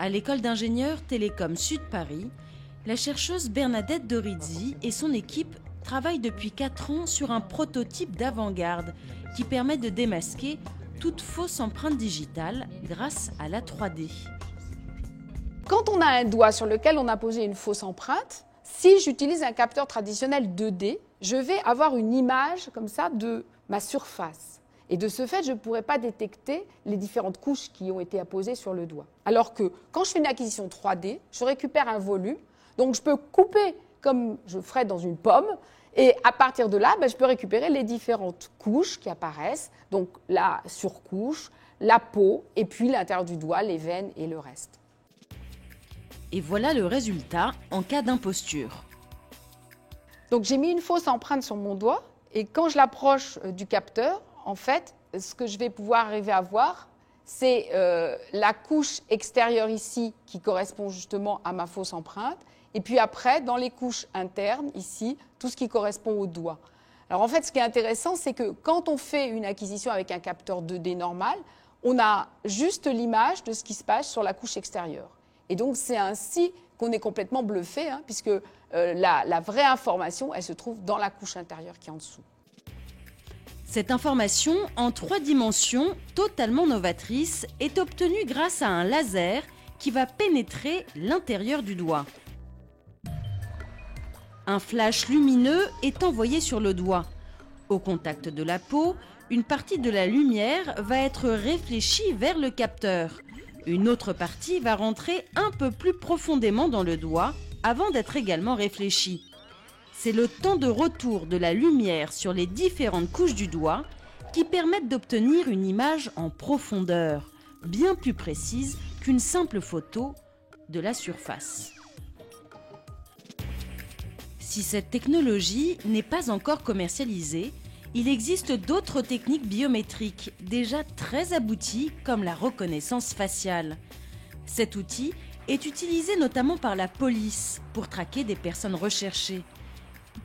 À l'école d'ingénieurs Télécom Sud Paris, la chercheuse Bernadette Dorizzi et son équipe travaillent depuis 4 ans sur un prototype d'avant-garde qui permet de démasquer toute fausse empreinte digitale grâce à la 3D. Quand on a un doigt sur lequel on a posé une fausse empreinte, si j'utilise un capteur traditionnel 2D, je vais avoir une image comme ça de ma surface. Et de ce fait, je ne pourrai pas détecter les différentes couches qui ont été apposées sur le doigt. Alors que quand je fais une acquisition 3D, je récupère un volume, donc je peux couper comme je ferais dans une pomme, et à partir de là, je peux récupérer les différentes couches qui apparaissent, donc la surcouche, la peau, et puis l'intérieur du doigt, les veines et le reste. Et voilà le résultat en cas d'imposture. Donc j'ai mis une fausse empreinte sur mon doigt, et quand je l'approche du capteur, en fait, ce que je vais pouvoir arriver à voir, c'est la couche extérieure ici qui correspond justement à ma fausse empreinte. Et puis après, dans les couches internes, ici, tout ce qui correspond au doigt. Alors en fait, ce qui est intéressant, c'est que quand on fait une acquisition avec un capteur 2D normal, on a juste l'image de ce qui se passe sur la couche extérieure. Et donc c'est ainsi qu'on est complètement bluffé, puisque la vraie information, elle se trouve dans la couche intérieure qui est en dessous. Cette information en 3 dimensions, totalement novatrice, est obtenue grâce à un laser qui va pénétrer l'intérieur du doigt. Un flash lumineux est envoyé sur le doigt. Au contact de la peau, une partie de la lumière va être réfléchie vers le capteur. Une autre partie va rentrer un peu plus profondément dans le doigt avant d'être également réfléchie. C'est le temps de retour de la lumière sur les différentes couches du doigt qui permettent d'obtenir une image en profondeur, bien plus précise qu'une simple photo de la surface. Si cette technologie n'est pas encore commercialisée, il existe d'autres techniques biométriques déjà très abouties comme la reconnaissance faciale. Cet outil est utilisé notamment par la police pour traquer des personnes recherchées.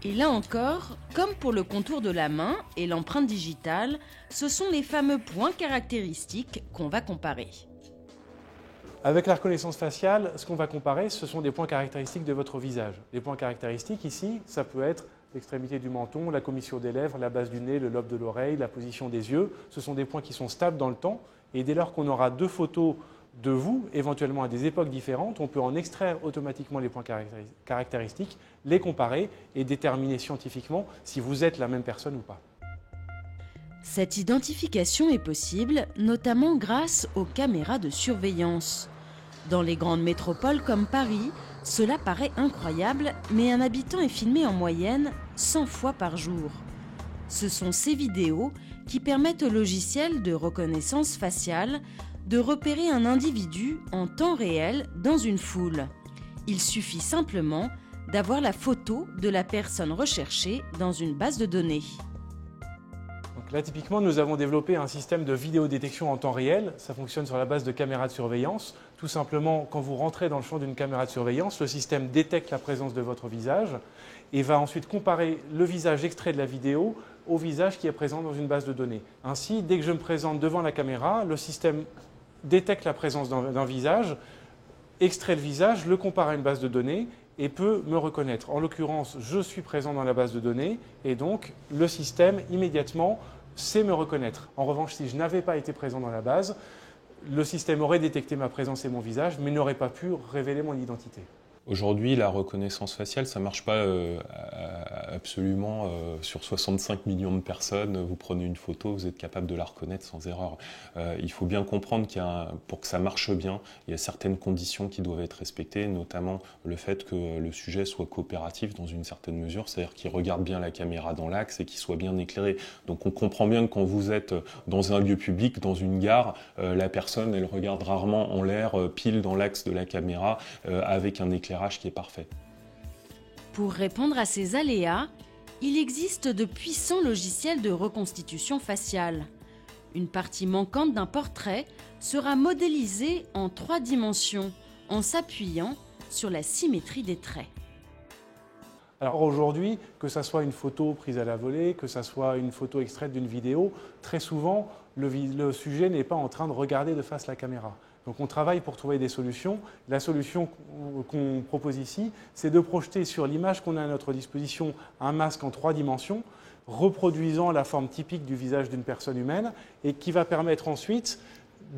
Et là encore, comme pour le contour de la main et l'empreinte digitale, ce sont les fameux points caractéristiques qu'on va comparer. Avec la reconnaissance faciale, ce qu'on va comparer, ce sont des points caractéristiques de votre visage. Les points caractéristiques ici, ça peut être l'extrémité du menton, la commissure des lèvres, la base du nez, le lobe de l'oreille, la position des yeux. Ce sont des points qui sont stables dans le temps. Et dès lors qu'on aura 2 photos de vous, éventuellement à des époques différentes, on peut en extraire automatiquement les points caractéristiques, les comparer et déterminer scientifiquement si vous êtes la même personne ou pas. Cette identification est possible notamment grâce aux caméras de surveillance. Dans les grandes métropoles comme Paris, cela paraît incroyable, mais un habitant est filmé en moyenne 100 fois par jour. Ce sont ces vidéos qui permettent au logiciel de reconnaissance faciale de repérer un individu en temps réel dans une foule. Il suffit simplement d'avoir la photo de la personne recherchée dans une base de données. Donc là, typiquement, nous avons développé un système de vidéodétection en temps réel. Ça fonctionne sur la base de caméras de surveillance. Tout simplement, quand vous rentrez dans le champ d'une caméra de surveillance, le système détecte la présence de votre visage et va ensuite comparer le visage extrait de la vidéo au visage qui est présent dans une base de données. Ainsi, dès que je me présente devant la caméra, le système détecte la présence d'un visage, extrait le visage, le compare à une base de données et peut me reconnaître. En l'occurrence, je suis présent dans la base de données et donc le système immédiatement sait me reconnaître. En revanche, si je n'avais pas été présent dans la base, le système aurait détecté ma présence et mon visage mais n'aurait pas pu révéler mon identité. Aujourd'hui, la reconnaissance faciale, ça ne marche pas absolument sur 65 millions de personnes. Vous prenez une photo, vous êtes capable de la reconnaître sans erreur. Il faut bien comprendre pour que ça marche bien, il y a certaines conditions qui doivent être respectées, notamment le fait que le sujet soit coopératif dans une certaine mesure, c'est-à-dire qu'il regarde bien la caméra dans l'axe et qu'il soit bien éclairé. Donc on comprend bien que quand vous êtes dans un lieu public, dans une gare, la personne, elle regarde rarement en l'air, pile dans l'axe de la caméra, avec un éclairage qui est parfait. Pour répondre à ces aléas, il existe de puissants logiciels de reconstitution faciale. Une partie manquante d'un portrait sera modélisée en 3 dimensions en s'appuyant sur la symétrie des traits. Alors aujourd'hui, que ça soit une photo prise à la volée, que ça soit une photo extraite d'une vidéo, très souvent, le sujet n'est pas en train de regarder de face la caméra. Donc on travaille pour trouver des solutions. La solution qu'on propose ici, c'est de projeter sur l'image qu'on a à notre disposition un masque en 3 dimensions, reproduisant la forme typique du visage d'une personne humaine et qui va permettre ensuite,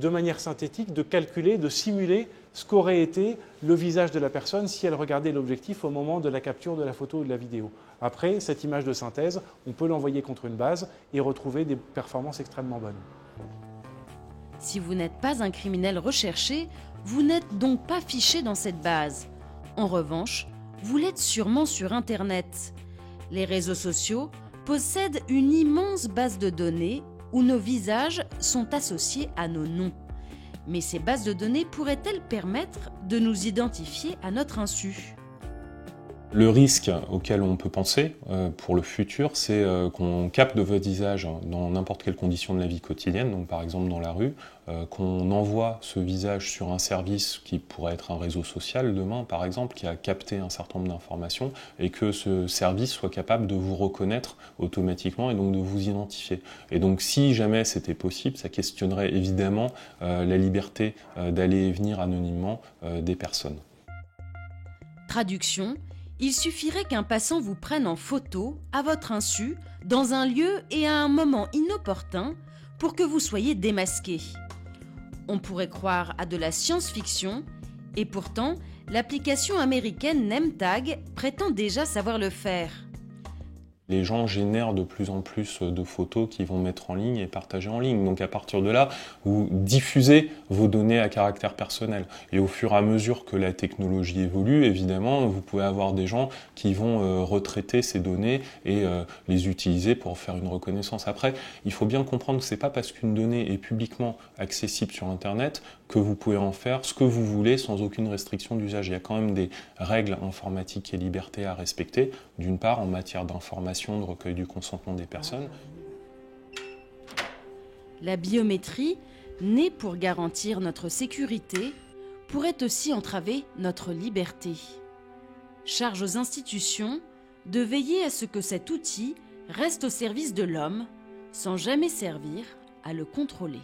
de manière synthétique, de calculer, de simuler ce qu'aurait été le visage de la personne si elle regardait l'objectif au moment de la capture de la photo ou de la vidéo. Après, cette image de synthèse, on peut l'envoyer contre une base et retrouver des performances extrêmement bonnes. Si vous n'êtes pas un criminel recherché, vous n'êtes donc pas fiché dans cette base. En revanche, vous l'êtes sûrement sur Internet. Les réseaux sociaux possèdent une immense base de données où nos visages sont associés à nos noms. Mais ces bases de données pourraient-elles permettre de nous identifier à notre insu ? Le risque auquel on peut penser pour le futur, c'est qu'on capte votre visage dans n'importe quelle condition de la vie quotidienne, donc par exemple dans la rue, qu'on envoie ce visage sur un service qui pourrait être un réseau social demain par exemple, qui a capté un certain nombre d'informations, et que ce service soit capable de vous reconnaître automatiquement et donc de vous identifier. Et donc si jamais c'était possible, ça questionnerait évidemment la liberté d'aller et venir anonymement des personnes. Traduction. Il suffirait qu'un passant vous prenne en photo, à votre insu, dans un lieu et à un moment inopportun, pour que vous soyez démasqué. On pourrait croire à de la science-fiction, et pourtant, l'application américaine NameTag prétend déjà savoir le faire. Les gens génèrent de plus en plus de photos qu'ils vont mettre en ligne et partager en ligne. Donc à partir de là, vous diffusez vos données à caractère personnel. Et au fur et à mesure que la technologie évolue, évidemment, vous pouvez avoir des gens qui vont retraiter ces données et les utiliser pour faire une reconnaissance. Après, il faut bien comprendre que ce n'est pas parce qu'une donnée est publiquement accessible sur Internet que vous pouvez en faire ce que vous voulez sans aucune restriction d'usage. Il y a quand même des règles informatiques et libertés à respecter, d'une part en matière d'information, de recueil du consentement des personnes. La biométrie, née pour garantir notre sécurité, pourrait aussi entraver notre liberté. Charge aux institutions de veiller à ce que cet outil reste au service de l'homme, sans jamais servir à le contrôler.